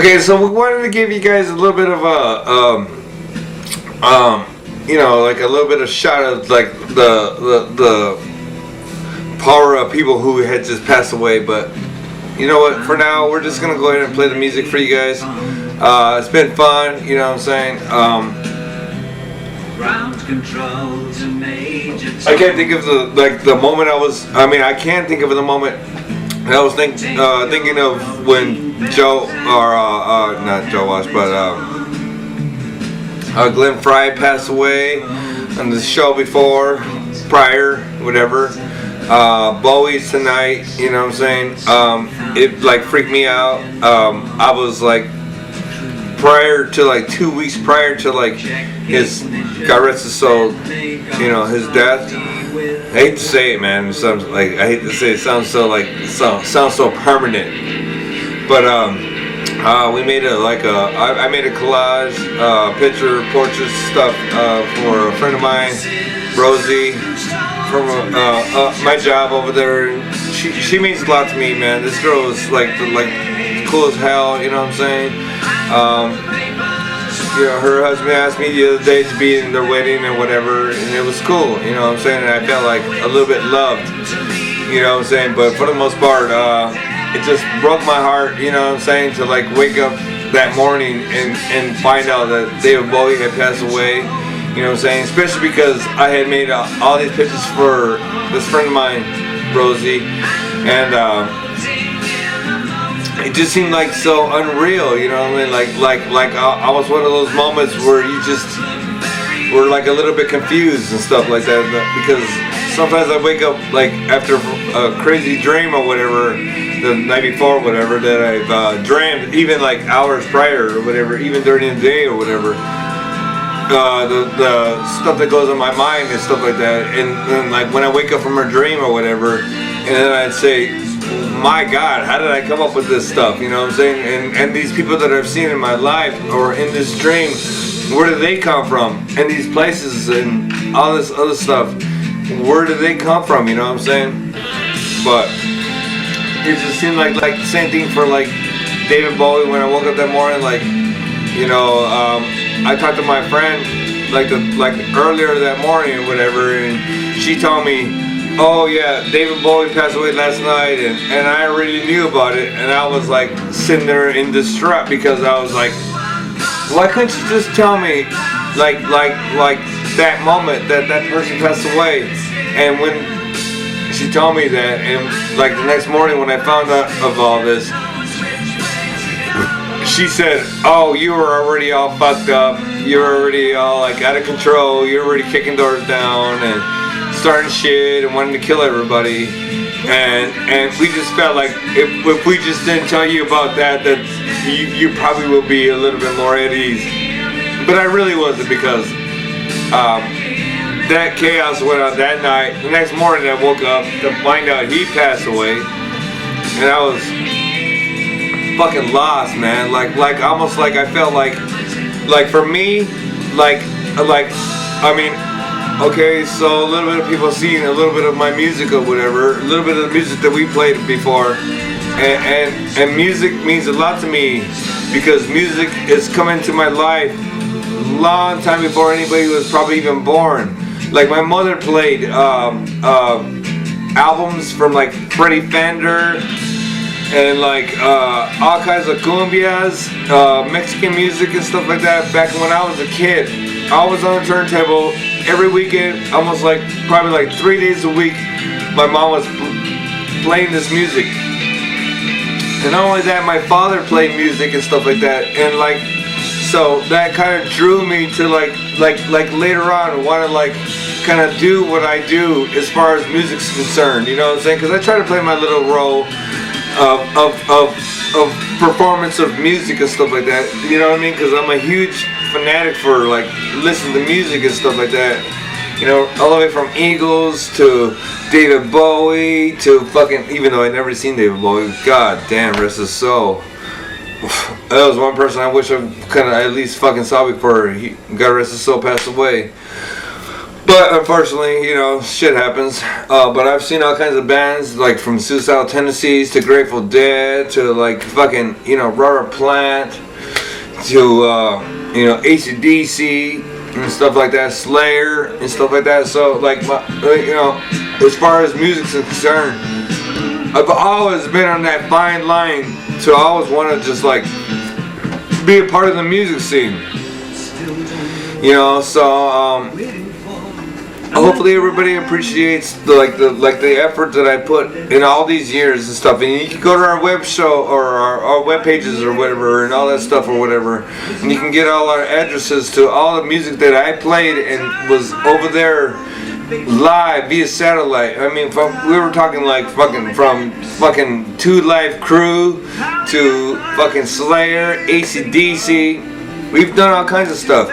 Okay, so we wanted to give you guys a little bit of a, you know, like a little bit of shot of like the power of people who had just passed away. But you know what? For now, we're just gonna go ahead and play the music for you guys. It's been fun, you know what I'm saying? I can't think of the moment I can't think of the moment. I was thinking of when Joe, or not Joe Walsh, but Glenn Fry passed away on the show prior, whatever. Bowie's tonight, you know what I'm saying? It like freaked me out. I was like, prior to like 2 weeks prior to like his, God rest his soul, you know, his death. I hate to say it, man. It sounds like, I hate to say it. It sounds so like sounds so permanent. But we made I made a collage, picture, portrait stuff for a friend of mine, Rosie, from my job over there. She means a lot to me, man. This girl is like cool as hell. You know what I'm saying? You know, her husband asked me the other day to be in their wedding or whatever, and it was cool, you know what I'm saying? And I felt like a little bit loved, you know what I'm saying? But for the most part, it just broke my heart, you know what I'm saying, to like wake up that morning and find out that David Bowie had passed away, you know what I'm saying? Especially because I had made all these pictures for this friend of mine, Rosie, and it just seemed like so unreal, you know what I mean? Like I was one of those moments where you just were like a little bit confused and stuff like that, because sometimes I wake up like after a crazy dream or whatever, the night before or whatever, that I've dreamed, even like hours prior or whatever, even during the day or whatever. The stuff that goes in my mind and stuff like that, and like when I wake up from a dream or whatever, and then I'd say, my God, how did I come up with this stuff? You know what I'm saying? And these people that I've seen in my life or in this dream, where do they come from? And these places and all this other stuff, where do they come from? You know what I'm saying? But it just seemed like the same thing for like David Bowie. When I woke up that morning, like, you know, I talked to my friend like earlier that morning or whatever, and she told me, oh yeah, David Bowie passed away last night, and I already knew about it, and I was like sitting there in distraught, because I was like, why couldn't you just tell me like that moment that person passed away? And when she told me that, and like the next morning when I found out of all this, she said, oh, you were already all fucked up, you were already all like out of control, you're already kicking doors down and starting shit and wanting to kill everybody, and we just felt like if we just didn't tell you about that you probably will be a little bit more at ease. But I really wasn't, because that chaos went on that night. The next morning I woke up to find out he passed away, and I was fucking lost, man. Like almost like I felt like for me, I mean, okay, so a little bit of people seeing a little bit of my music or whatever, a little bit of the music that we played before, and music means a lot to me, because music is coming to my life a long time before anybody was probably even born. Like my mother played albums from like Freddie Fender and like all kinds of cumbias, Mexican music and stuff like that back when I was a kid. I was on the turntable every weekend, almost like probably like 3 days a week. My mom was playing this music, and not only that, my father played music and stuff like that. And like, so that kind of drew me to like later on want to like kind of do what I do as far as music's concerned. You know what I'm saying? Because I try to play my little role of performance of music and stuff like that. You know what I mean? Because I'm a huge fanatic for like listening to music and stuff like that. You know, all the way from Eagles to David Bowie to fucking, even though I never seen David Bowie, god damn, rest his soul. That was one person I wish I kind of at least fucking saw before he, God rest his soul, passed away. But unfortunately, you know, shit happens. But I've seen all kinds of bands, like from Suicidal Tendencies to Grateful Dead to like fucking, you know, Robert Plant to, you know, AC/DC and stuff like that, Slayer and stuff like that. So, like, you know, as far as music's concerned, I've always been on that fine line to always want to just like be a part of the music scene. You know, so hopefully everybody appreciates the effort that I put in all these years and stuff. And you can go to our web show or our web pages or whatever and all that stuff or whatever, and you can get all our addresses to all the music that I played and was over there live via satellite. I mean, we were talking like from fucking Two Live Crew to fucking Slayer, AC/DC. We've done all kinds of stuff.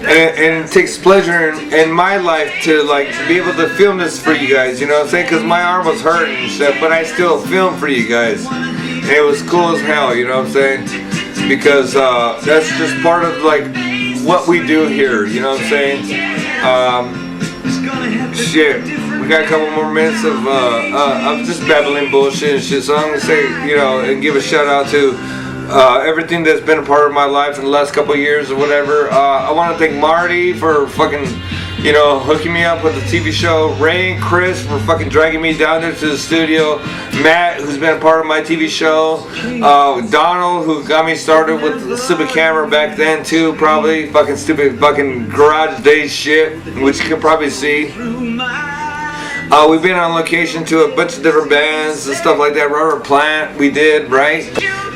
And it takes pleasure in my life to like be able to film this for you guys, you know what I'm saying? Because my arm was hurting and stuff, but I still filmed for you guys. And it was cool as hell, you know what I'm saying? Because that's just part of like what we do here, you know what I'm saying? Shit, we got a couple more minutes of just babbling bullshit and shit, so I'm gonna say, you know, and give a shout out to everything that's been a part of my life in the last couple of years or whatever. I want to thank Marty for fucking, you know, hooking me up with the TV show. Ray and Chris for fucking dragging me down there to the studio. Matt, who's been a part of my TV show. Donald, who got me started with the stupid camera back then too, probably. Fucking stupid fucking garage days shit, which you can probably see. We've been on location to a bunch of different bands and stuff like that. Robert Plant, we did, right?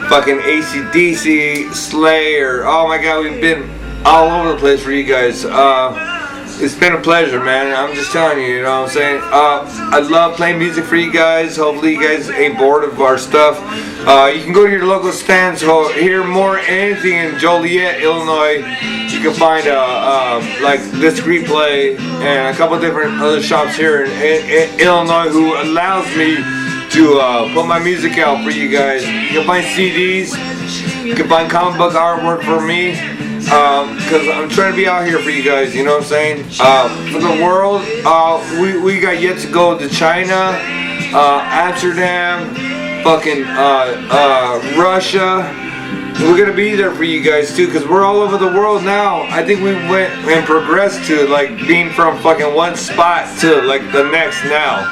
Fucking AC/DC, Slayer. Oh my god, we've been all over the place for you guys. It's been a pleasure, man. I'm just telling you, you know what I'm saying? I love playing music for you guys. Hopefully you guys ain't bored of our stuff. You can go to your local stands to hear more anything in Joliet, Illinois. You can find like this replay and a couple different other shops here in Illinois who allows me to put my music out for you guys. You can find CDs. You can find comic book artwork for me. Because I'm trying to be out here for you guys, you know what I'm saying? For the world, we got yet to go to China, Amsterdam, fucking Russia. We're gonna be there for you guys too, because we're all over the world now. I think we went and progressed to like being from fucking one spot to like the next now.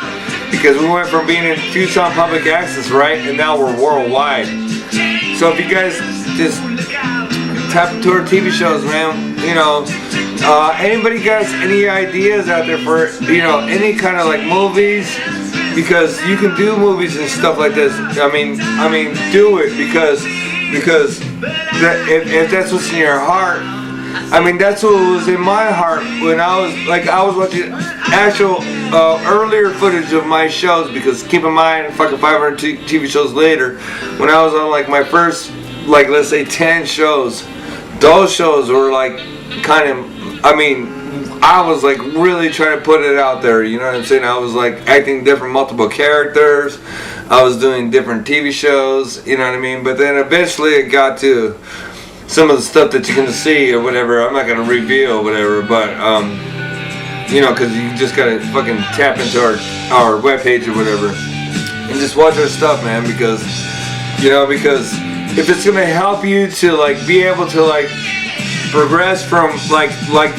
Because we went from being in Tucson public access, right? And now we're worldwide. So if you guys just tap into our TV shows, man. You know, anybody got any ideas out there for, you know, any kind of like movies? Because you can do movies and stuff like this. I mean, do it because if that's what's in your heart. I mean, that's what was in my heart when I was watching actual earlier footage of my shows. Because keep in mind, fucking 500 TV shows later, when I was on like my first, like let's say 10 shows. Those shows were like kind of, I mean, I was like really trying to put it out there, you know what I'm saying? I was like acting different multiple characters. I was doing different TV shows, you know what I mean? But then eventually it got to some of the stuff that you can see or whatever. I'm not going to reveal or whatever, but, you know, because you just got to fucking tap into our webpage or whatever. And just watch our stuff, man, because, you know, because if it's gonna help you to like be able to like progress from like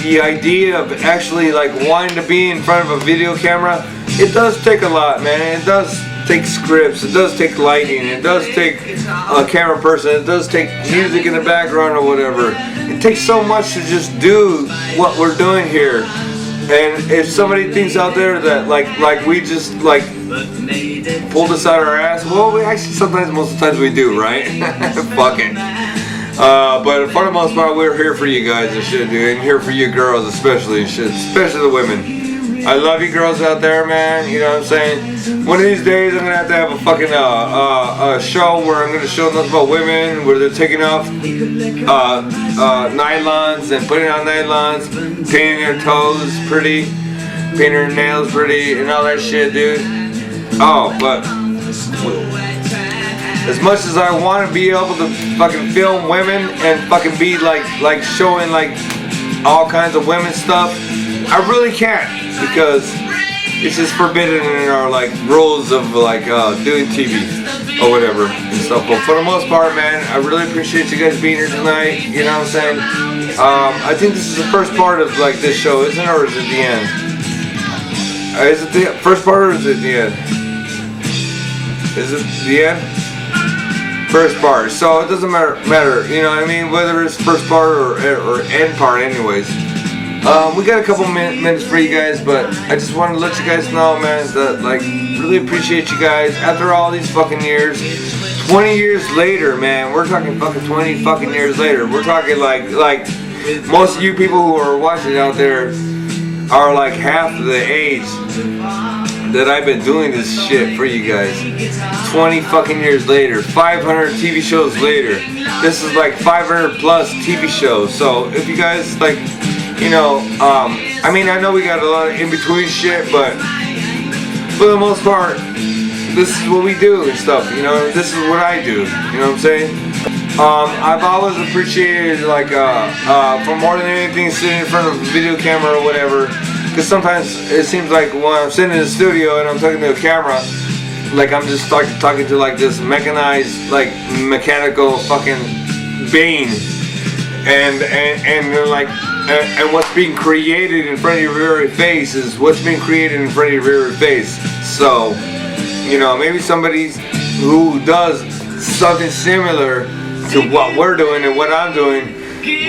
the idea of actually like wanting to be in front of a video camera, it does take a lot, man. It does take scripts, it does take lighting, it does take a camera person, it does take music in the background or whatever. It takes so much to just do what we're doing here. And if somebody thinks out there that like we just like pull this out of our ass, well, we actually most of the times we do, right? Fuck it. But for the most part, we're here for you guys and shit, dude, and here for you girls especially and shit, especially the women. I love you girls out there, man. You know what I'm saying? One of these days, I'm gonna have to have a fucking a show where I'm gonna show nothing about women, where they're taking off nylons and putting on nylons, painting their toes pretty, painting their nails pretty, and all that shit, dude. Oh, but as much as I want to be able to fucking film women and fucking be like showing like all kinds of women's stuff, I really can't, because it's just forbidden in our like rules of like doing TV or whatever and stuff. But for the most part, man, I really appreciate you guys being here tonight. You know what I'm saying? I think this is the first part of like this show, isn't it, or is it the end? Is it the first part or is it the end? Is it the end? First part. So it doesn't matter. You know what I mean? Whether it's first part or end part, anyways. We got a couple minutes for you guys, but I just wanted to let you guys know, man, that like really appreciate you guys after all these fucking years. 20 years later, man, we're talking fucking 20 fucking years later. We're talking like most of you people who are watching out there are like half the age that I've been doing this shit for you guys. 20 fucking years later, 500 TV shows later. This is like 500 plus TV shows. So if you guys like, you know, I mean, I know we got a lot of in-between shit, but for the most part, this is what we do and stuff, you know, this is what I do, you know what I'm saying? I've always appreciated, like, for more than anything, sitting in front of a video camera or whatever, because sometimes it seems like when I'm sitting in the studio and I'm talking to a camera, like I'm just talking to like this mechanized, like mechanical fucking being, and like, and what's being created in front of your very face is what's being created in front of your very face. So, you know, maybe somebody who does something similar to what we're doing and what I'm doing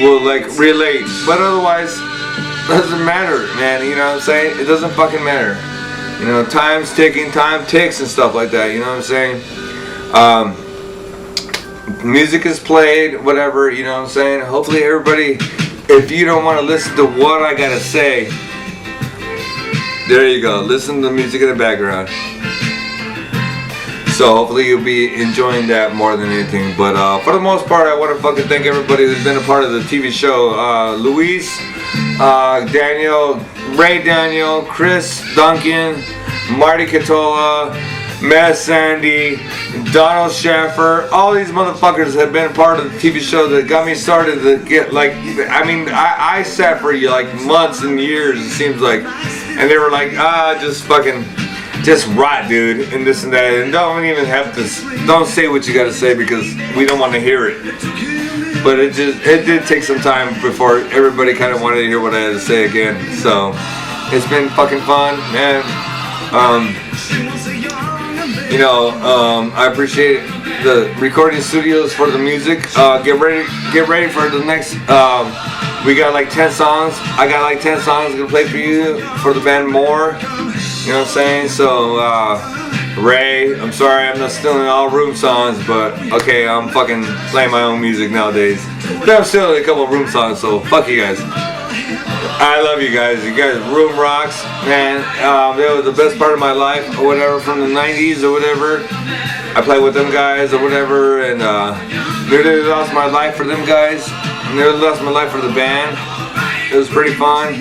will like relate, but otherwise doesn't matter, man. You know what I'm saying? It doesn't fucking matter. You know, time's ticking, time ticks and stuff like that. You know what I'm saying? Music is played, whatever. You know what I'm saying? Hopefully everybody, if you don't want to listen to what I gotta say, there you go. Listen to the music in the background. So hopefully you'll be enjoying that more than anything. But for the most part, I want to fucking thank everybody who's been a part of the TV show. Luis, Daniel, Ray Daniel, Chris Duncan, Marty Catola, Matt Sandy, Donald Schaffer. All these motherfuckers have been a part of the TV show that got me started to get like, I mean, I sat for like months and years, it seems like. And they were like, just rot, dude, and this and that, and don't even have to, don't say what you gotta say because we don't want to hear it. But it did take some time before everybody kind of wanted to hear what I had to say again. So it's been fucking fun, man. You know, I appreciate the recording studios for the music. Get ready for the next. We got like 10 songs. I got like 10 songs to play for you for the band More. You know what I'm saying? So, Ray, I'm sorry I'm not stealing all room songs, but okay, I'm fucking playing my own music nowadays. But I'm stealing a couple of room songs, so fuck you guys. I love you guys. You guys room rocks, man. They were the best part of my life, or whatever, from the 90s or whatever. I played with them guys or whatever, and nearly lost my life for them guys. Nearly lost my life for the band. It was pretty fun.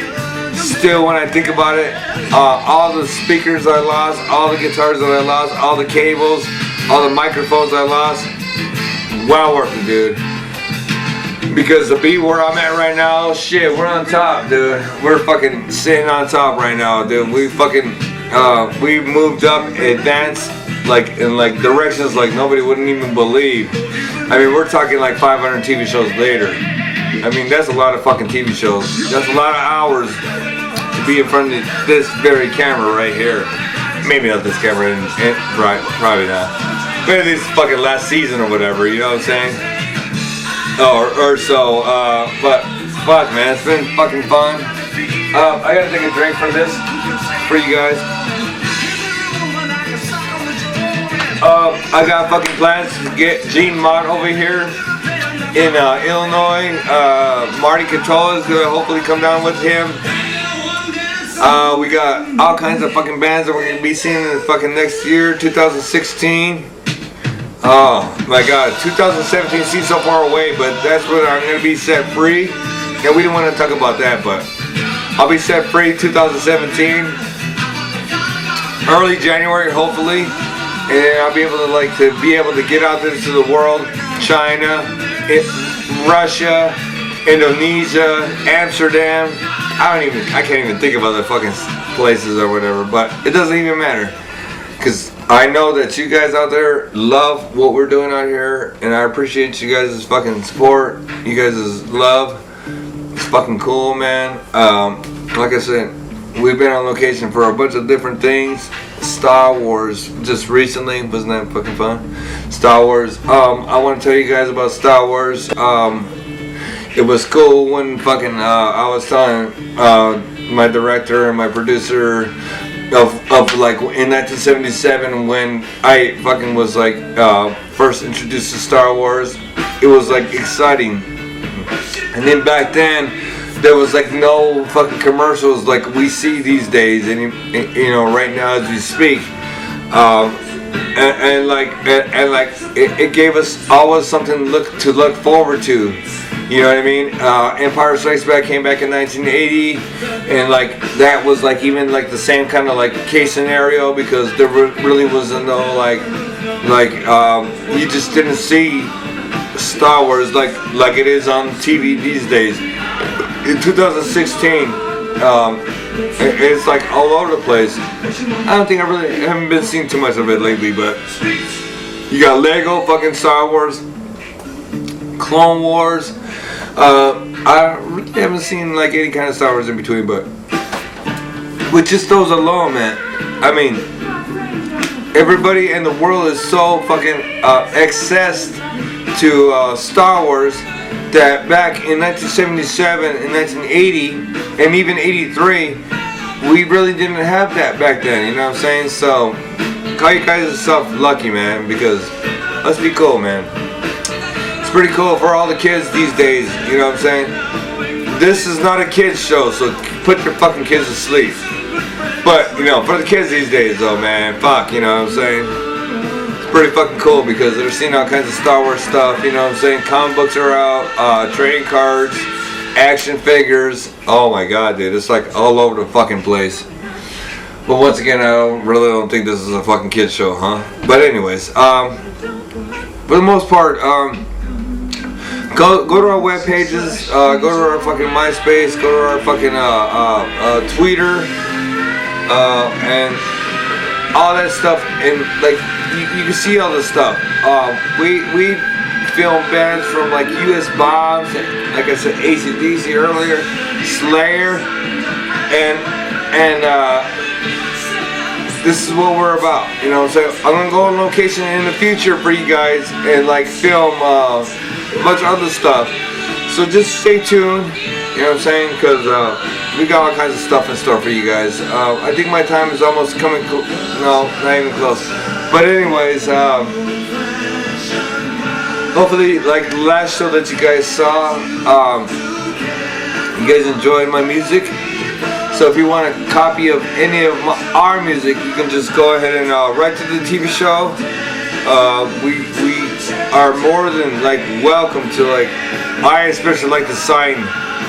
Still, when I think about it, all the speakers I lost, all the guitars that I lost, all the cables, all the microphones I lost, well worth it, dude. Because to be where I'm at right now, shit, we're on top, dude. We're fucking sitting on top right now, dude. We fucking, we moved up, advanced, like, in like directions like nobody wouldn't even believe. I mean, we're talking like 500 TV shows later. I mean, that's a lot of fucking TV shows. That's a lot of hours to be in front of this very camera right here. Maybe not this camera, right? Probably not. Maybe this fucking last season or whatever. You know what I'm saying? Or so. But fuck, man, it's been fucking fun. I gotta take a drink for this for you guys. I got fucking plans to get Gene Mott over here in Illinois. Marty Catola is gonna hopefully come down with him. We got all kinds of fucking bands that we're gonna be seeing in the fucking next year, 2016. Oh my god, 2017 seems so far away, but that's when I'm gonna be set free. Yeah, we didn't want to talk about that, but I'll be set free 2017, early January, hopefully. And then I'll be able to get out there to the world, China, Russia, Indonesia, Amsterdam. I can't even think of other fucking places or whatever, but it doesn't even matter. Because I know that you guys out there love what we're doing out here, and I appreciate you guys' fucking support, you guys' love. It's fucking cool, man. Like I said, we've been on location for a bunch of different things. Star Wars, just recently, wasn't that fucking fun? Star Wars. I want to tell you guys about Star Wars. It was cool when fucking I was telling my director and my producer of like in 1977 when I fucking was like first introduced to Star Wars. It was like exciting, and then back then there was like no fucking commercials like we see these days, and you know right now as we speak. And it gave us always something to look forward to. You know what I mean? Empire Strikes Back came back in 1980, and like that was like even like the same kind of like case scenario, because there really wasn't no you just didn't see Star Wars like it is on TV these days. In 2016, it's like all over the place. I haven't been seeing too much of it lately, but you got Lego fucking Star Wars, Clone Wars. I really haven't seen like any kind of Star Wars in between, but with just those alone, man, I mean, everybody in the world is so fucking obsessed to Star Wars that back in 1977 and 1980 and even 83, we really didn't have that back then, you know what I'm saying? So call you guys yourself lucky, man, because let's be cool, man. It's pretty cool for all the kids these days, you know what I'm saying? This is not a kids show, so put your fucking kids to sleep. But, you know, for the kids these days though, man, fuck, you know what I'm saying? Pretty fucking cool because they're seeing all kinds of Star Wars stuff, you know what I'm saying? Comic books are out, trading cards, action figures. Oh my god, dude, it's like all over the fucking place. But once again, I really don't think this is a fucking kids show, huh? But anyways, for the most part, go to our web pages, go to our fucking MySpace, go to our fucking Twitter, and all that stuff, and like you can see all this stuff. We film bands from like US Bombs, like I said, AC/DC earlier, Slayer, and this is what we're about. You know what I'm saying? I'm gonna go on location in the future for you guys and like film a bunch of other stuff. So just stay tuned. You know what I'm saying? Because we got all kinds of stuff in store for you guys. I think my time is almost coming. No, not even close. But anyways, hopefully, like the last show that you guys saw, you guys enjoyed my music. So if you want a copy of any of our music, you can just go ahead and write to the TV show. We are more than like welcome to like. I especially like to sign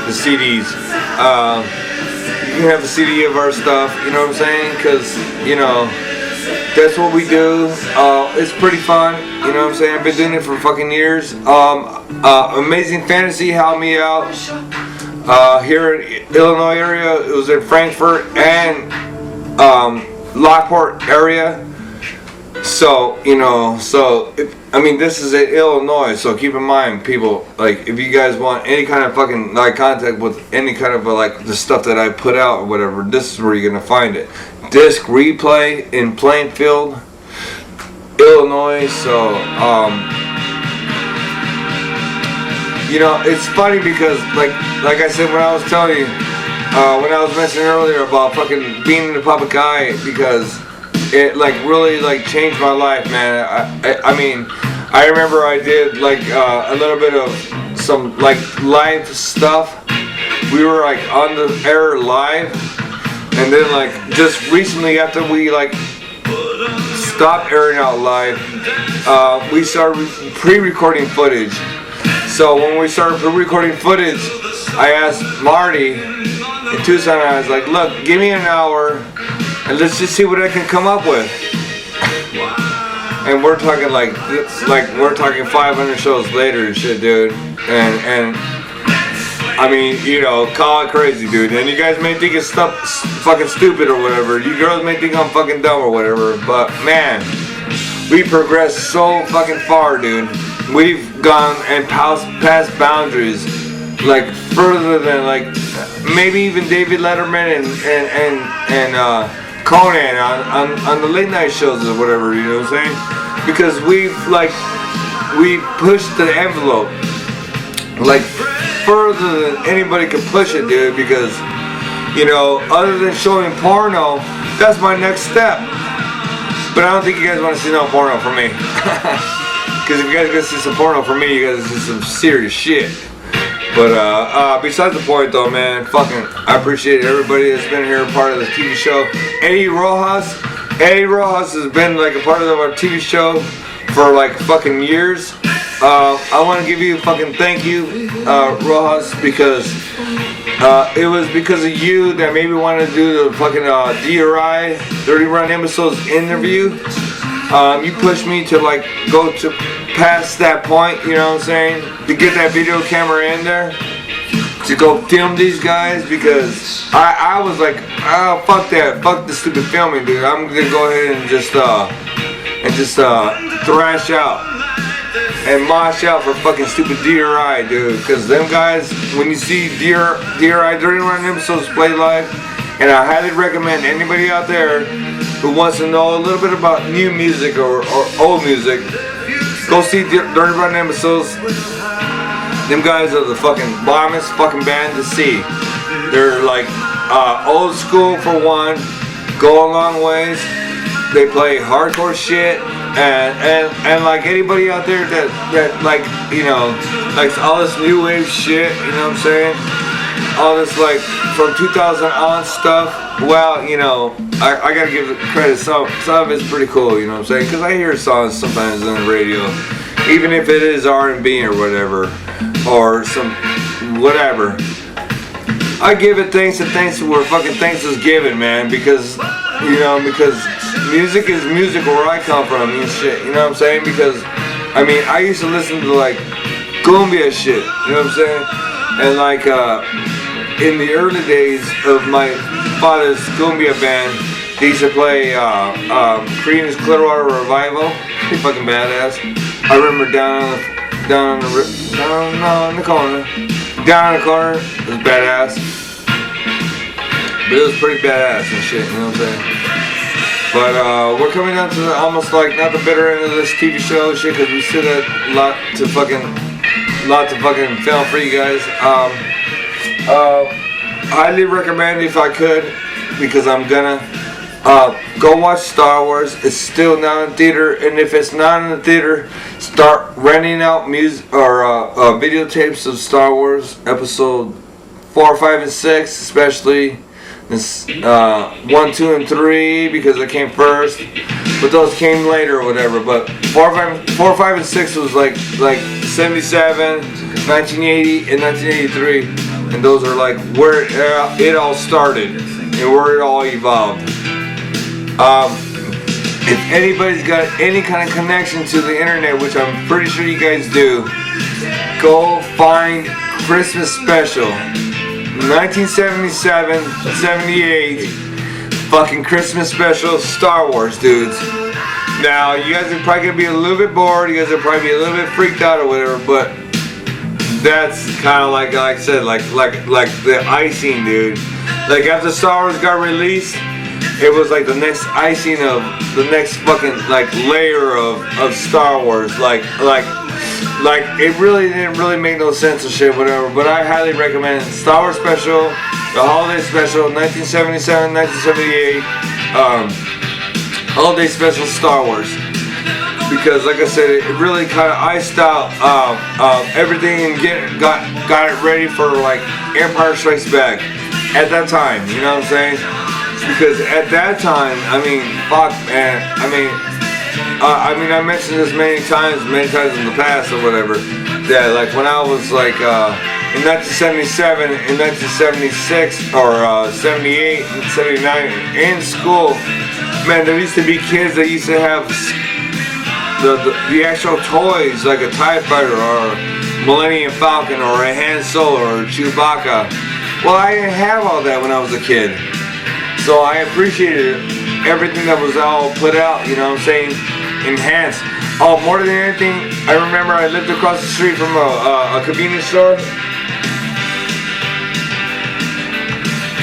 the CDs. You can have a CD of our stuff. You know what I'm saying? Because you know. That's what we do. It's pretty fun. You know what I'm saying? I've been doing it for fucking years. Amazing Fantasy helped me out here in Illinois area. It was in Frankfurt and Lockport area. So you know, this is in Illinois. So keep in mind, people, like if you guys want any kind of fucking like contact with any kind of like the stuff that I put out or whatever, this is where you're gonna find it. Disc Replay in Plainfield, Illinois. So you know, it's funny because like I said when I was telling you, when I was mentioning earlier about fucking being in the public eye, because it like really like changed my life, man. I mean, I remember I did like a little bit of some like live stuff. We were like on the air live, and then like just recently after we like stopped airing out live, we started pre-recording footage. So when we started pre-recording footage, I asked Marty in Tucson, I was like, look, give me an hour and let's just see what I can come up with. And we're talking like we're talking 500 shows later and shit, dude. And I mean, you know, call it crazy, dude. And you guys may think it's fucking stupid or whatever. You girls may think I'm fucking dumb or whatever. But man, we progressed so fucking far, dude. We've gone and past boundaries, like further than like maybe even David Letterman and Conan on the late night shows or whatever. You know what I'm saying? Because we pushed the envelope like further than anybody could push it, dude. Because you know, other than showing porno, that's my next step. But I don't think you guys want to see no porno from me. Because if you guys are gonna see some porno from me, you guys see some serious shit. But besides the point though, man, I appreciate everybody that's been here, part of the TV show. Eddie Rojas has been like a part of our TV show for like fucking years. I want to give you a fucking thank you, Rojas, because it was because of you that made me want to do the fucking DRI 30 Run Episodes interview. You pushed me to like go to past that point, you know what I'm saying? To get that video camera in there, to go film these guys, because I was like, oh, fuck that, fuck the stupid filming, dude. I'm gonna go ahead and just thrash out and mosh out for fucking stupid DRI, dude. Because them guys, when you see DRI 30 Run Episodes play live, and I highly recommend anybody out there who wants to know a little bit about new music or old music, go see Dirty Run Episodes. Them guys are the fucking bombest fucking band to see. They're like old school for one, go a long ways. They play hardcore shit, and like anybody out there that like, you know, likes all this new wave shit, you know what I'm saying? All this like from 2000 on stuff. Well, you know, I gotta give it credit. Some of it's pretty cool, you know what I'm saying? Because I hear songs sometimes on the radio, even if it is R&B or whatever, or some whatever. I give it thanks where fucking thanks is given, man. Because you know, because music is music where I come from and shit. You know what I'm saying? Because I mean, I used to listen to like cumbia shit. You know what I'm saying? And like in the early days of my father's cumbia band, they used to play Creedence Clearwater Revival. Pretty fucking badass. I remember down in the corner, it was badass. But it was pretty badass and shit, you know what I'm saying? But we're coming down to almost like not the bitter end of this TV show shit, because we still got a lot to fucking film for you guys. Highly recommend if I could, because I'm gonna go watch Star Wars. It's still not in theater, and if it's not in the theater, start renting out music or videotapes of Star Wars Episode 4, 5, and 6, especially this 1, 2, and 3, because it came first. But those came later or whatever. But 4, 5, and 6 was like 77, 1980, and 1983. And those are like where it all started and where it all evolved. If anybody's got any kind of connection to the internet, which I'm pretty sure you guys do, go find Christmas Special 1977, 78 fucking Christmas Special Star Wars, dudes. Now, you guys are probably gonna be a little bit bored, you guys are probably be a little bit freaked out or whatever, but that's kind of like I said, like the icing, dude. Like after Star Wars got released, it was like the next icing of the next fucking like layer of Star Wars. Like it really didn't really make no sense or shit, whatever. But I highly recommend Star Wars Special, the Holiday Special, 1977, 1978, Holiday Special Star Wars. Because like I said, it really kind of iced out everything and got it ready for like Empire Strikes Back at that time, you know what I'm saying? Because at that time, I mean, fuck, man, I mean, I mentioned this many times in the past or whatever, that like when I was like in 1977, in 1976, or 78, and 79 in school, man, there used to be kids that used to have the actual toys, like a TIE Fighter or Millennium Falcon or a Han Solo or Chewbacca. Well, I didn't have all that when I was a kid. So I appreciated everything that was all put out, you know what I'm saying? Enhanced. Oh, more than anything, I remember I lived across the street from a convenience store.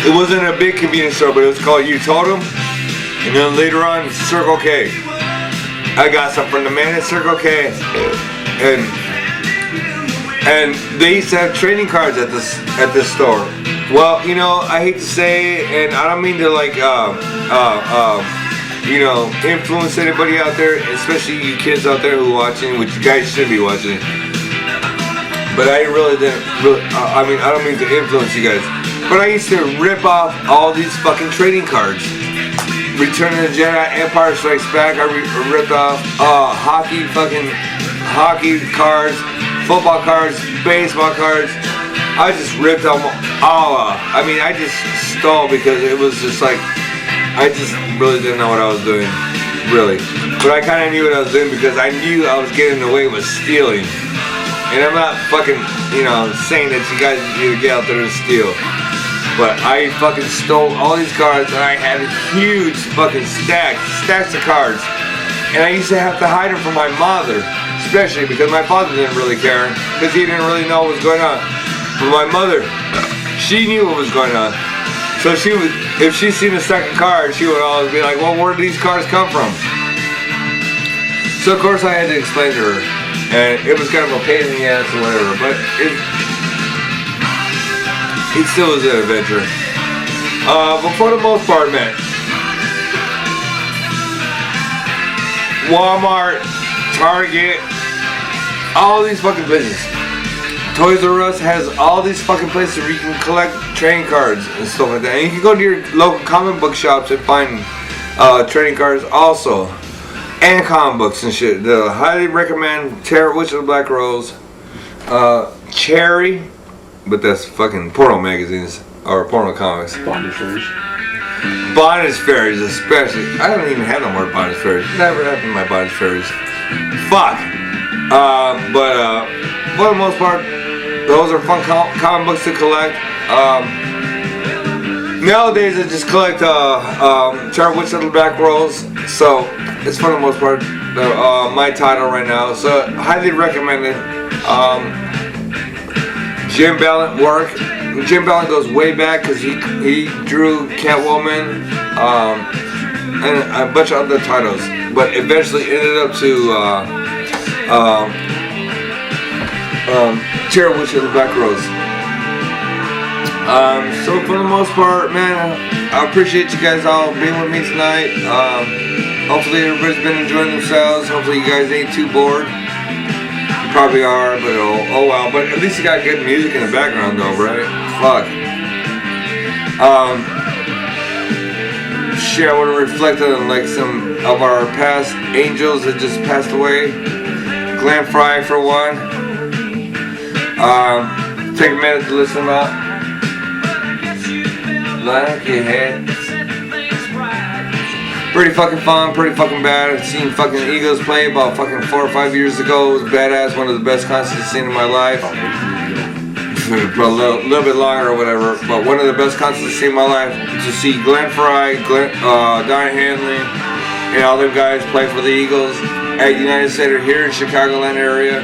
It wasn't a big convenience store, but it was called You Told 'Em. And then later on, Circle K. I got some from the man at Circle K. And they used to have trading cards at this store. Well, you know, I hate to say, and I don't mean to like, you know, influence anybody out there, especially you kids out there who are watching, which you guys should be watching. But I really didn't, I mean, I don't mean to influence you guys. But I used to rip off all these fucking trading cards. Return of the Jedi, Empire Strikes Back, I ripped off hockey cards, football cards, baseball cards. I just ripped them all off. I mean, I just stole because it was just like, I just really didn't know what I was doing, really. But I kind of knew what I was doing because I knew I was getting away with stealing. And I'm not fucking, you know, saying that you guys need to get out there and steal. But I fucking stole all these cards and I had huge fucking stacks of cards. And I used to have to hide them from my mother, especially because my father didn't really care because he didn't really know what was going on. But my mother, she knew what was going on. So she would, if she seen a stack of cards, she would always be like, well, where do these cards come from? So of course I had to explain to her. And it was kind of a pain in the ass or whatever, but it still was an adventure. But for the most part, man, Walmart, Target, all these fucking places. Toys R Us has all these fucking places where you can collect trading cards and stuff like that. And you can go to your local comic book shops and find trading cards also. And comic books and shit. I highly recommend Terror Witch of the Black Rose, Cherry, but that's fucking porno magazines or porno comics. Bondage fairies. Bondage fairies, especially. I don't even have no more bondage fairies. Never happened to my bondage fairies. Fuck. But for the most part, those are fun comic books to collect. Nowadays, I just collect Terror Witch of the Black Rose. So it's for the most part my title right now. So highly recommend it. Jim Ballant work. Jim Ballant goes way back because he drew Catwoman and a bunch of other titles, but eventually ended up to Terror Witch of the Black Rose. So for the most part, man, I appreciate you guys all being with me tonight. Hopefully everybody's been enjoying themselves. Hopefully you guys ain't too bored. Probably are, but oh well. But at least you got good music in the background though, right? Fuck. Shit, I want to reflect on like some of our past angels that just passed away. Glenn Fry for one. Take a minute to listen up. Like your head. Pretty fucking fun, pretty fucking bad. I've seen fucking Eagles play about fucking 4 or 5 years ago. It was badass, one of the best concerts I've seen in my life. For a little bit longer or whatever, but one of the best concerts I've seen in my life. To see Glenn Fry, Donnie Hanley, and all them guys play for the Eagles at United Center here in Chicagoland area.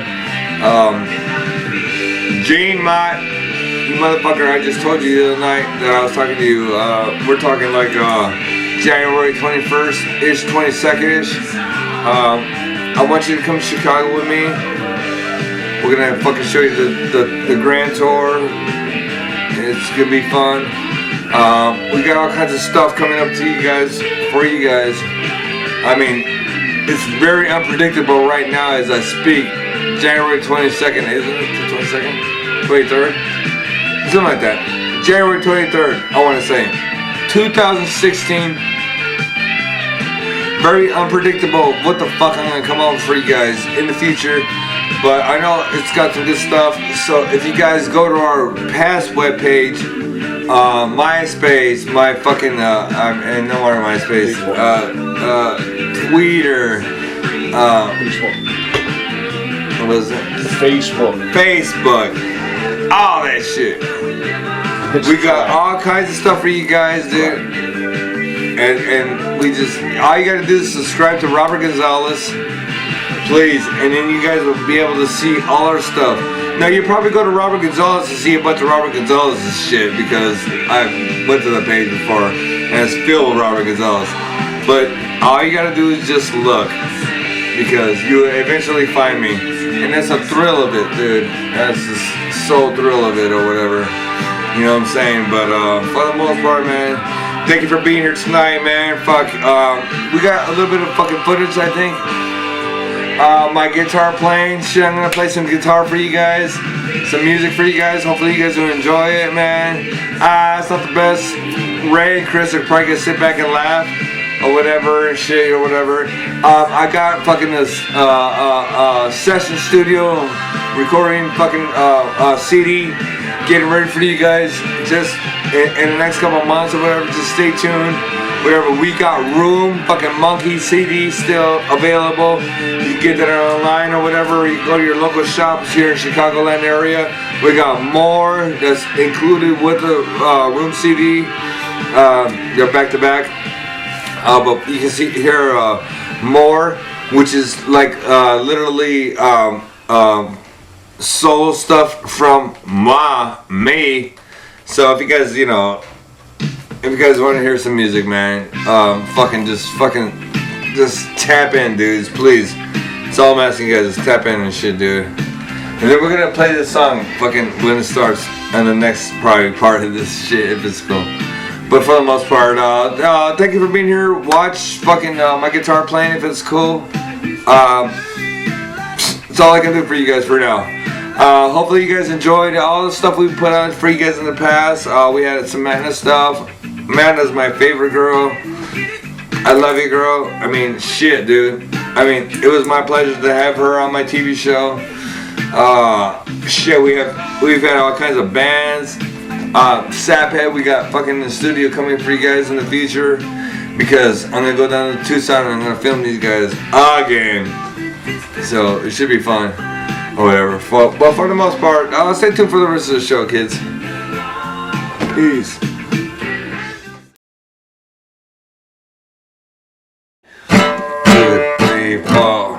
Gene Mott, you motherfucker, I just told you the other night that I was talking to you. We're talking like January 21st-ish, 22nd-ish. I want you to come to Chicago with me. We're gonna fucking show you the grand tour. It's gonna be fun. We got all kinds of stuff coming up to you guys, for you guys. I mean, it's very unpredictable right now as I speak. January 22nd, isn't it? The 22nd? 23rd? Something like that. January 23rd, I want to say. 2016. Very unpredictable what the fuck I'm going to come out for you guys in the future. But I know it's got some good stuff. So if you guys go to our past webpage, MySpace, my fucking, and no more MySpace, Twitter, was it? Facebook. All that shit. We got all kinds of stuff for you guys, dude. And we just, all you gotta do is subscribe to Robert Gonzales, please, and then you guys will be able to see all our stuff. Now you probably go to Robert Gonzales to see a bunch of Robert Gonzales' shit, because I went to the page before and it's filled with Robert Gonzales. But all you gotta do is just look, because you will eventually find me, and that's a thrill of it, dude. That's the sole thrill of it, or whatever. You know what I'm saying? But for the most part, man, thank you for being here tonight, man. Fuck, we got a little bit of fucking footage, I think. My guitar playing, shit. I'm gonna play some guitar for you guys, some music for you guys. Hopefully you guys will enjoy it, man. It's not the best. Ray and Chris are probably gonna sit back and laugh, or whatever, and shit, or whatever. I got fucking this session studio recording fucking CD, getting ready for you guys. Just in the next couple of months or whatever. Just stay tuned. Whatever, we got Room, fucking Monkey CD still available. You can get that online or whatever. You can go to your local shops here in Chicagoland area. We got More that's included with the Room CD. They're back to back. But you can see here More, which is like literally solo stuff from me. So if you guys, you know, if you guys want to hear some music, man, just tap in, dudes, please. That's all I'm asking you guys, is tap in and shit, dude. And then we're gonna play this song, fucking, when it starts, and the next probably part of this shit, if it's cool. But for the most part, thank you for being here. Watch fucking my guitar playing if it's cool. That's all I can do for you guys for now. Hopefully you guys enjoyed all the stuff we put out for you guys in the past. We had some Madness stuff. Madness, my favorite girl. I love you, girl. I mean, shit, dude. I mean, it was my pleasure to have her on my TV show. Shit, we've had all kinds of bands. Saphead, we got fucking in the studio coming for you guys in the future, because I'm gonna go down to Tucson and I'm gonna film these guys again. So it should be fun. Or whatever. But for the most part, stay tuned for the rest of the show, kids. Peace. Good, three, four.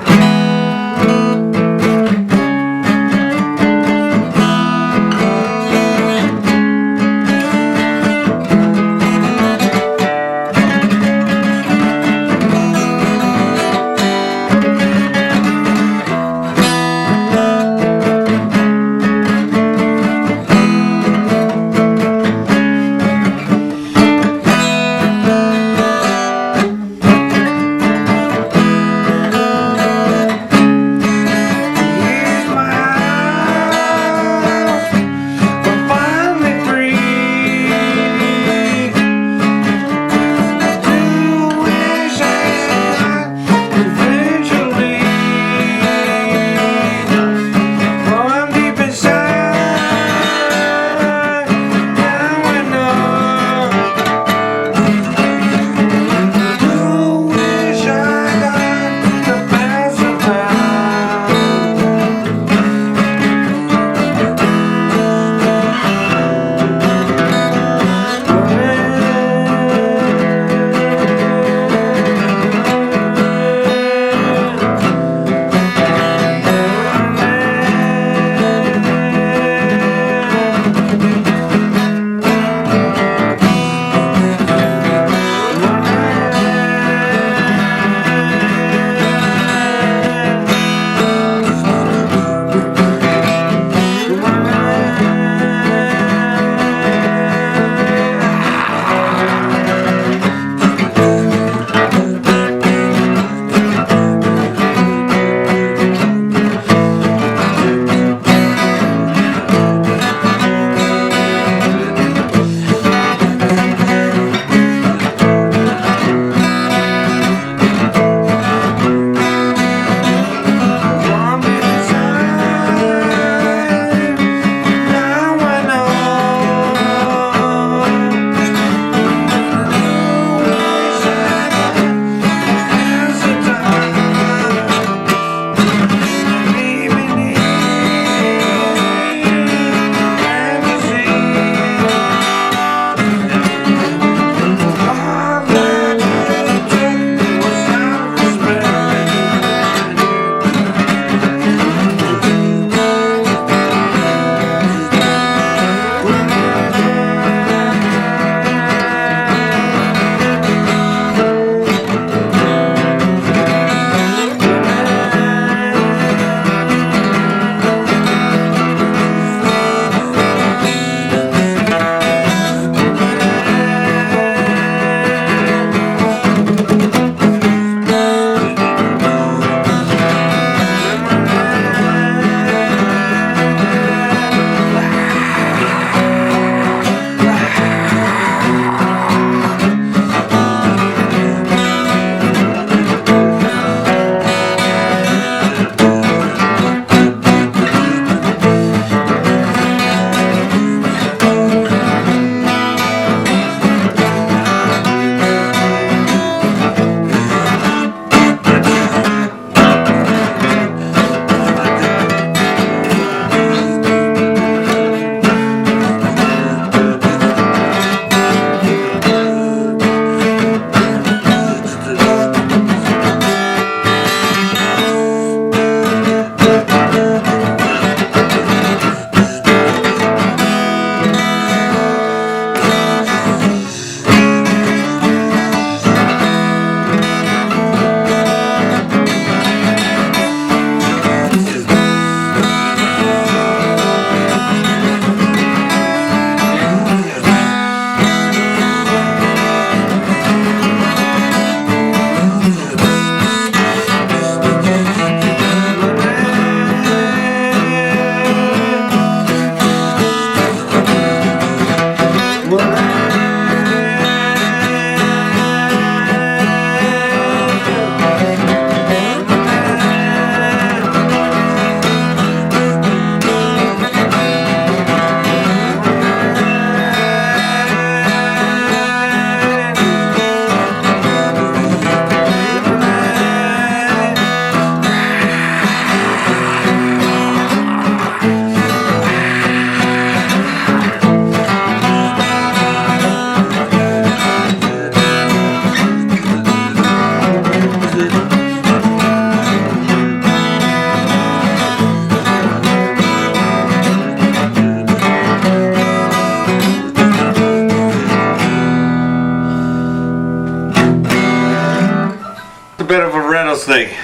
bit of a rattlesnake.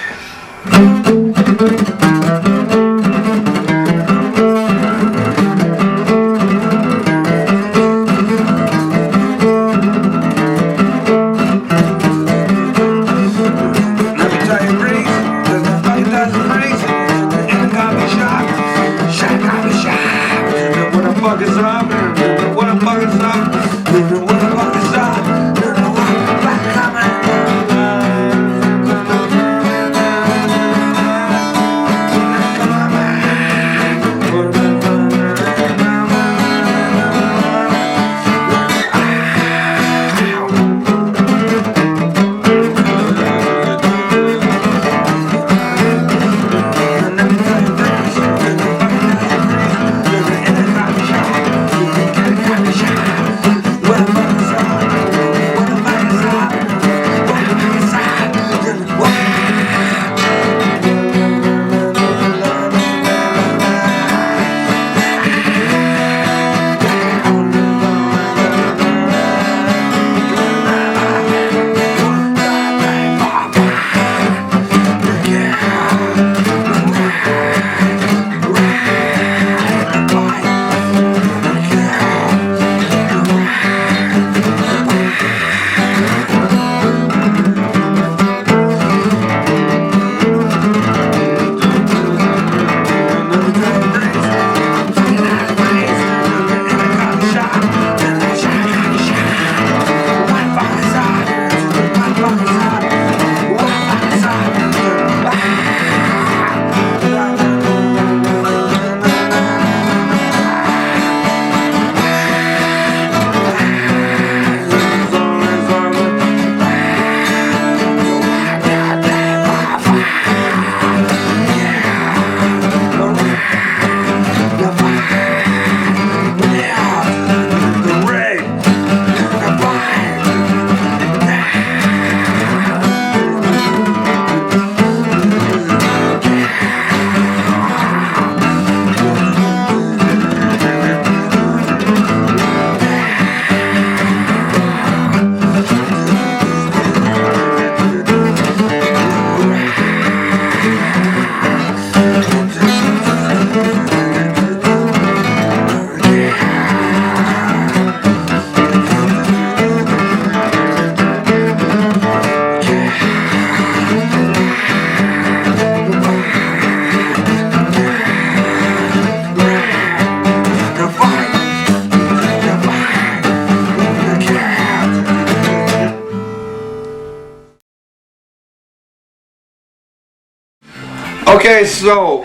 Okay, so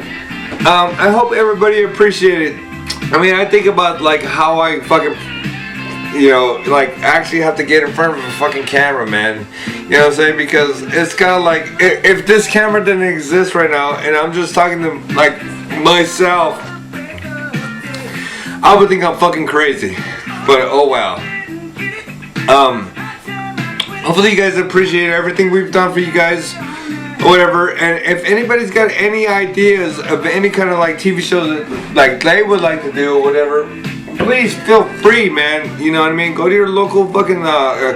I hope everybody appreciated. I mean, I think about like how I fucking, you know, like actually have to get in front of a fucking camera, man. You know what I'm saying? Because it's kind of like if this camera didn't exist right now, and I'm just talking to like myself, I would think I'm fucking crazy. But oh wow. Hopefully you guys appreciate everything we've done for you guys. Whatever, and if anybody's got any ideas of any kind of like TV shows that like they would like to do or whatever, please feel free, man. You know what I mean? Go to your local fucking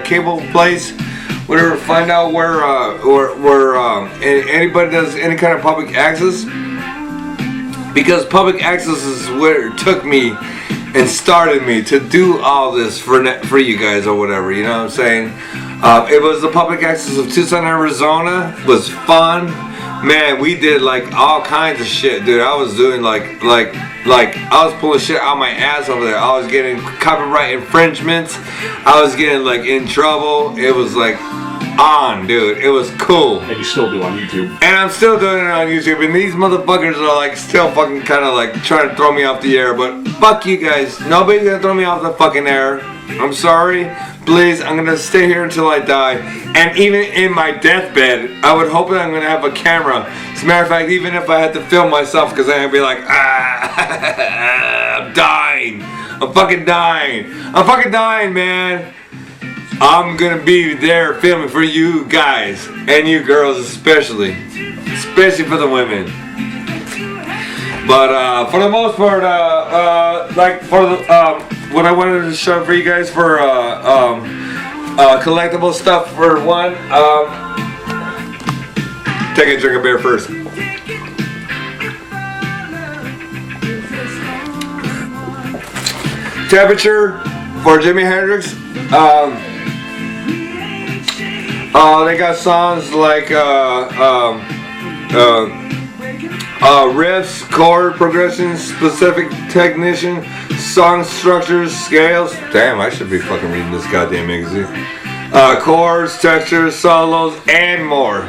cable place, whatever. Find out where anybody does any kind of public access, because public access is where it took me and started me to do all this for you guys or whatever. You know what I'm saying? It was the public access of Tucson, Arizona. It was fun, man. We did like all kinds of shit, dude. I was doing like I was pulling shit out my ass over there. I was getting copyright infringements. I was getting like in trouble. It was like on, dude. It was cool. And you still do on YouTube. And I'm still doing it on YouTube. And these motherfuckers are like still fucking kind of like trying to throw me off the air. But fuck you guys. Nobody's gonna throw me off the fucking air. I'm sorry. Please, I'm gonna stay here until I die. And even in my deathbed, I would hope that I'm gonna have a camera. As a matter of fact, even if I had to film myself, because I'm gonna be like, I'm dying. I'm fucking dying. I'm fucking dying, man. I'm gonna be there filming for you guys and you girls especially for the women. But for the most part, like for the what I wanted to show for you guys for collectible stuff for one, Take a drink of beer first. Temperature for Jimi Hendrix. They got songs like riffs, chord progressions, specific technician, song structures, scales. Damn, I should be fucking reading this goddamn magazine. Chords, textures, solos, and more.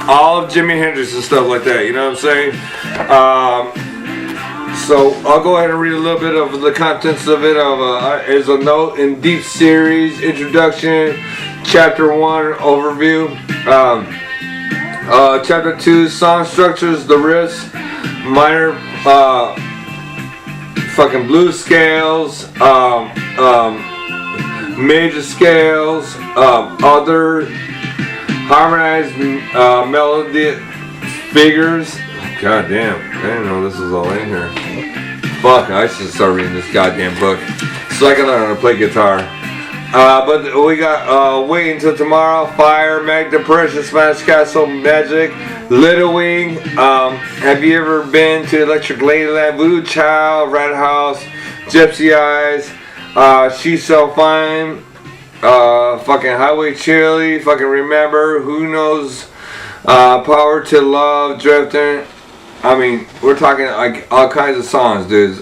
All of Jimi Hendrix and stuff like that. You know what I'm saying? So I'll go ahead and read a little bit of the contents of it. There's a note in Deep Series, introduction, chapter 1, overview, chapter 2, song structures, the riffs, minor fucking blues scales, major scales, other harmonized melody figures. God damn, I didn't know this was all in here. Fuck, I should start reading this goddamn book so I can learn how to play guitar. But we got Wait Until Tomorrow, Fire, Mag Depression, Spanish Castle, Magic, Little Wing. Have you ever been to Electric Ladyland, Voodoo Child, Red House, Gypsy Eyes, She's So Fine, fucking Highway Chili, fucking Remember, Who Knows, Power to Love, Drifting. I mean, we're talking like all kinds of songs, dudes.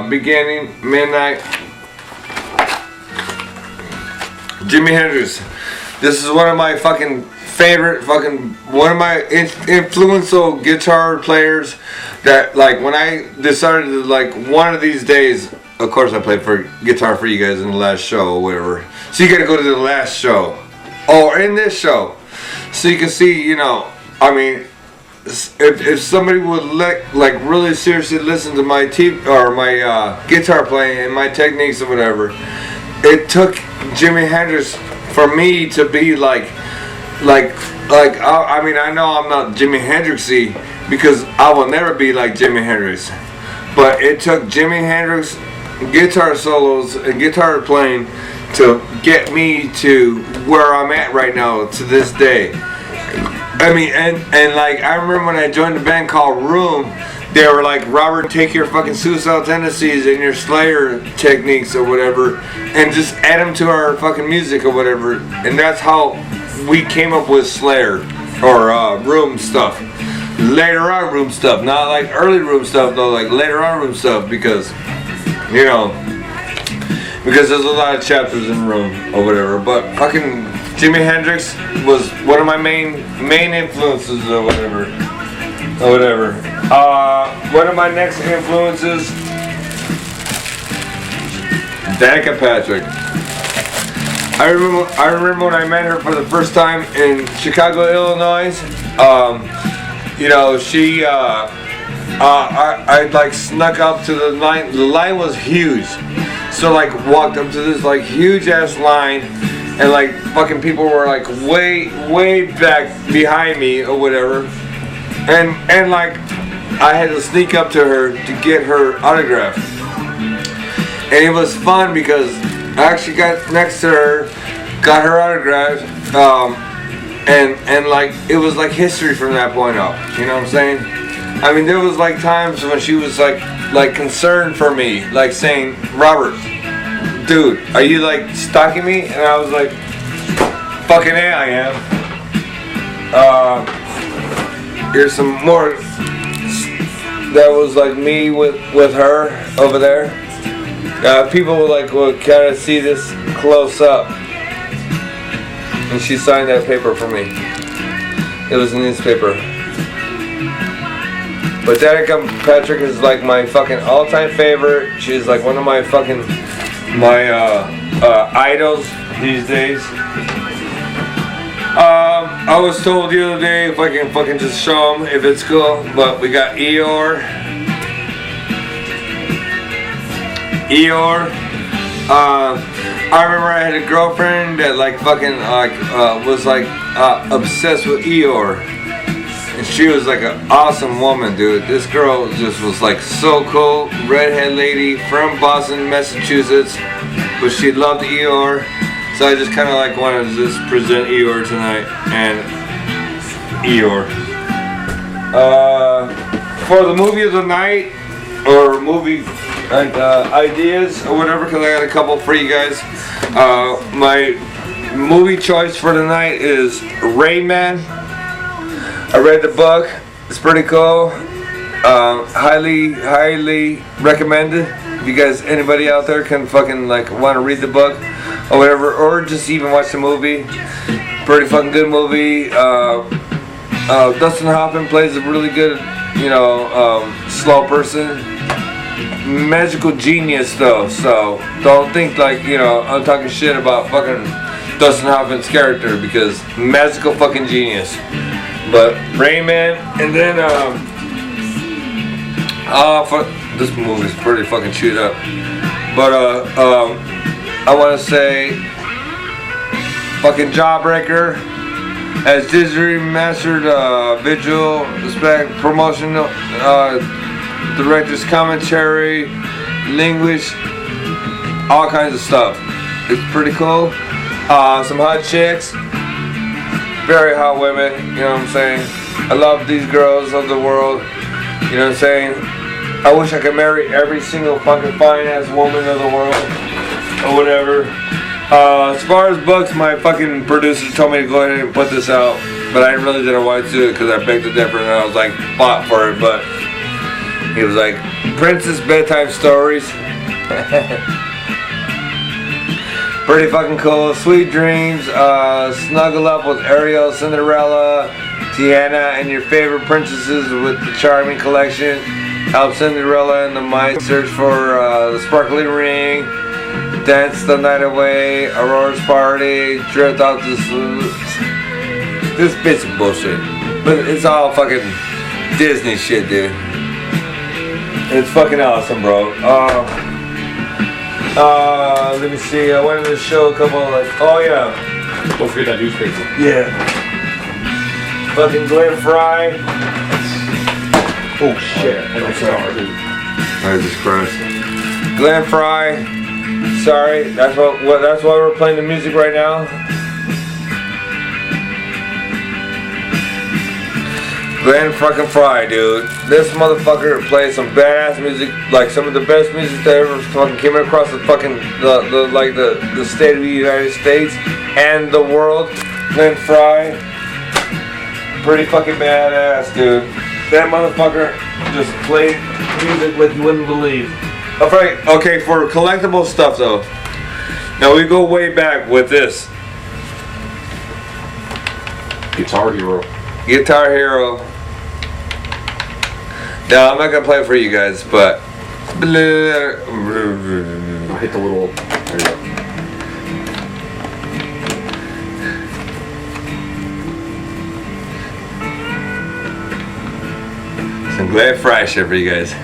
Beginning, Midnight. Jimi Hendrix. This is one of my fucking favorite, one of my influential guitar players that, like, when I decided to, like, one of these days, of course I played for guitar for you guys in the last show or whatever. So you gotta go to the last show. Or in this show. So you can see, you know, I mean, if somebody would like really seriously listen to my guitar playing and my techniques or whatever, it took Jimi Hendrix for me to be like I mean, I know I'm not Jimi Hendrixy because I will never be like Jimi Hendrix, but it took Jimi Hendrix guitar solos and guitar playing to get me to where I'm at right now to this day. I mean, and like, I remember when I joined a band called Room, they were like, Robert, take your fucking suicidal tendencies and your Slayer techniques or whatever, and just add them to our fucking music or whatever. And that's how we came up with Slayer or Room stuff. Later on Room stuff, not like early Room stuff though, like later on Room stuff, because, you know, because there's a lot of chapters in Room or whatever. But fucking Jimi Hendrix was one of my main influences or whatever. One of my next influences, Danica Patrick. I remember when I met her for the first time in Chicago, Illinois. You know, she I like snuck up to the line. The line was huge, so like walked up to this like huge ass line. And like fucking people were like way back behind me or whatever, and like I had to sneak up to her to get her autograph, and it was fun because I actually got next to her, got her autograph, and like it was like history from that point up. You know what I'm saying? I mean, there was like times when she was like concerned for me, like saying, Robert, dude, are you like stalking me? And I was like, fucking yeah, I am. Here's some more that was like me with her over there. People will kind of see this close up. And she signed that paper for me. It was a newspaper. But Danica Patrick is like my fucking all-time favorite. She's like one of my fucking idols these days. I was told the other day if I can fucking just show them if it's cool, but we got Eeyore. I remember I had a girlfriend that like fucking was like obsessed with Eeyore. And she was like an awesome woman, dude. This girl just was like so cool. Redhead lady from Boston, Massachusetts. But she loved Eeyore. So I just kind of like wanted to just present Eeyore tonight. And Eeyore. For the movie of the night, or movie like ideas or whatever, because I got a couple for you guys. My movie choice for the night is Rayman. I read the book. It's pretty cool. Highly recommended. If you guys, anybody out there can fucking like want to read the book or whatever, or just even watch the movie. Pretty fucking good movie. Dustin Hoffman plays a really good, slow person. Magical genius though, so don't think like, I'm talking shit about fucking Dustin Hoffman's character, because magical fucking genius. But Rayman, and then this movie's pretty fucking chewed up. But I want to say fucking Jawbreaker as Disney remastered visual spec promotional director's commentary, language, all kinds of stuff. It's pretty cool. Some hot chicks, very hot women, you know what I'm saying? I love these girls of the world, you know what I'm saying? I wish I could marry every single fucking fine ass woman of the world, or whatever. As far as books, my fucking producer told me to go ahead and put this out, but I really didn't want to do it because I begged the different and I was like, fought for it, but he was like, Princess Bedtime Stories. Pretty fucking cool. Sweet Dreams. Snuggle up with Ariel, Cinderella, Tiana, and your favorite princesses with the Charming Collection. Help Cinderella and the mice search for the sparkling ring. Dance the night away. Aurora's party. Drift out this basic bullshit. But it's all fucking Disney shit, dude. It's fucking awesome, bro. Let me see. I wanted to show a couple oh yeah. Don't forget that newspaper. Yeah. Fucking Glenn Fry. Oh shit. I'm sorry. Jesus Christ. Glenn Fry. Sorry. That's why we're playing the music right now. Glenn fucking Fry, dude. This motherfucker plays some badass music, like some of the best music that ever fucking came across the fucking the state of the United States and the world. Glenn Fry, pretty fucking badass, dude. That motherfucker just played music like you wouldn't believe. Alright, okay, for collectible stuff though. Now we go way back with this. Guitar Hero. Guitar Hero. No, I'm not gonna play it for you guys, but I hit the little. There you go. Some Glenn Fry shit for you guys.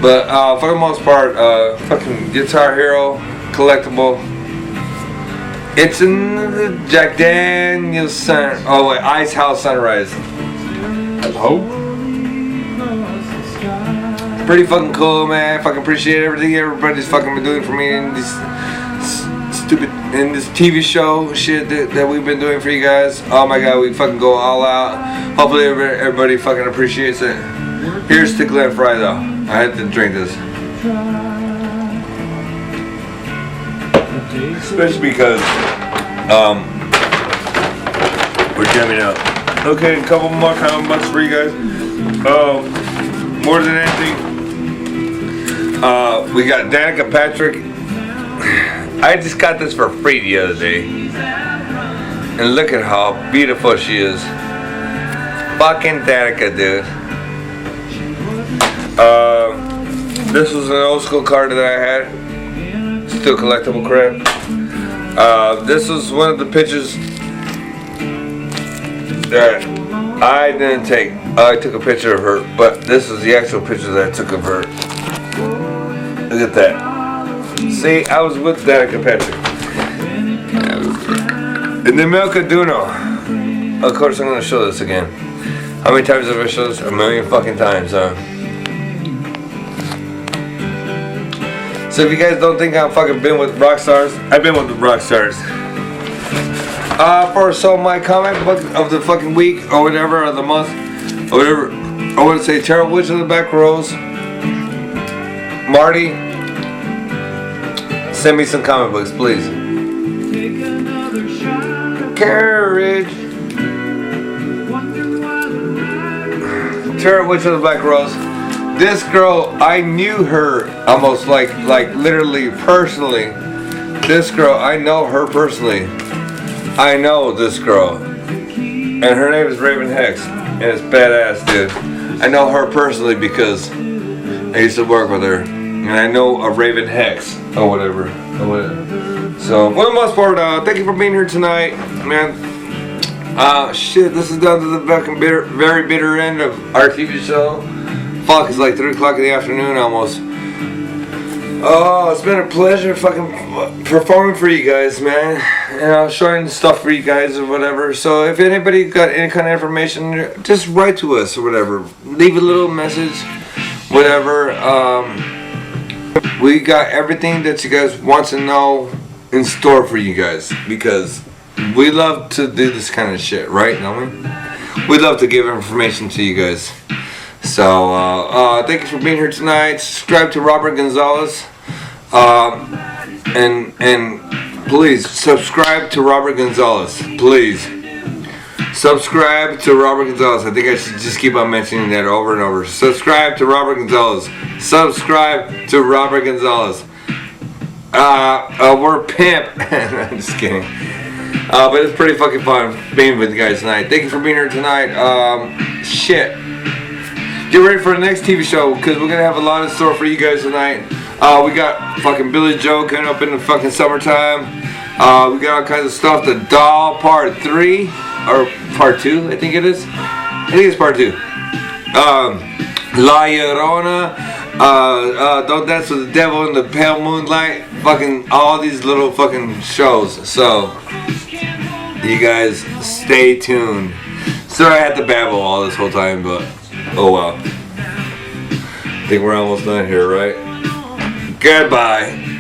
But for the most part, fucking Guitar Hero collectible. It's in Jack Daniel's Sun. Oh wait, Ice House Sunrise. Hello. Pretty fucking cool, man. Fucking appreciate everything everybody's fucking been doing for me in this this TV show shit that we've been doing for you guys. Oh my god, we fucking go all out. Hopefully everybody fucking appreciates it. Here's to Glenn Fry though. I had to drink this. Especially because we're jamming out. Okay, a couple more comments for you guys. More than anything, we got Danica Patrick. I just got this for free the other day, and look at how beautiful she is. Fucking Danica, dude. This was an old school card that I had. Still collectible crap. This was one of the pictures that I didn't take. I took a picture of her, but this is the actual picture that I took of her. Look at that. See, I was with Danica Patrick. And then Melka Duno. Of course, I'm going to show this again. How many times have I shown this? A million fucking times, huh? So if you guys don't think I've fucking been with rock stars, I've been with the rock stars. For my comic book of the fucking week or whatever, or the month, whatever. I want to say Tara Witch of the Back Rows. Marty, send me some comic books, please. Carriage. Tara Witch of the Black Rose. This girl, I knew her almost like literally personally. This girl, I know her personally. I know this girl. And her name is Raven Hex. And it's badass, dude. I know her personally because I used to work with her. And I know a Raven Hex or whatever. So, for the most part, thank you for being here tonight, man. Shit, this is down to the fucking very bitter end of our TV show. Fuck, it's like 3 o'clock in the afternoon almost. Oh, it's been a pleasure fucking performing for you guys, man. And showing stuff for you guys or whatever. So if anybody got any kind of information, just write to us or whatever. Leave a little message, whatever. We got everything that you guys want to know in store for you guys. Because we love to do this kind of shit, right? Don't we? We love to give information to you guys. So, thank you for being here tonight. Subscribe to Robert Gonzales. And please, subscribe to Robert Gonzales. Please. Subscribe to Robert Gonzales. I think I should just keep on mentioning that over and over. Subscribe to Robert Gonzales. Subscribe to Robert Gonzales. We're pimp. I'm just kidding. But it's pretty fucking fun being with you guys tonight. Thank you for being here tonight. Shit. Get ready for the next TV show because we're gonna have a lot in store for you guys tonight. We got fucking Billy Joe coming up in the fucking summertime. We got all kinds of stuff. The Doll Part 3 or Part 2, I think it is. I think it's Part 2. La Llorona. Don't Dance with the Devil in the Pale Moonlight. Fucking all these little fucking shows. So you guys stay tuned. Sorry I had to babble all this whole time, but oh well. I think we're almost done here, right? Goodbye.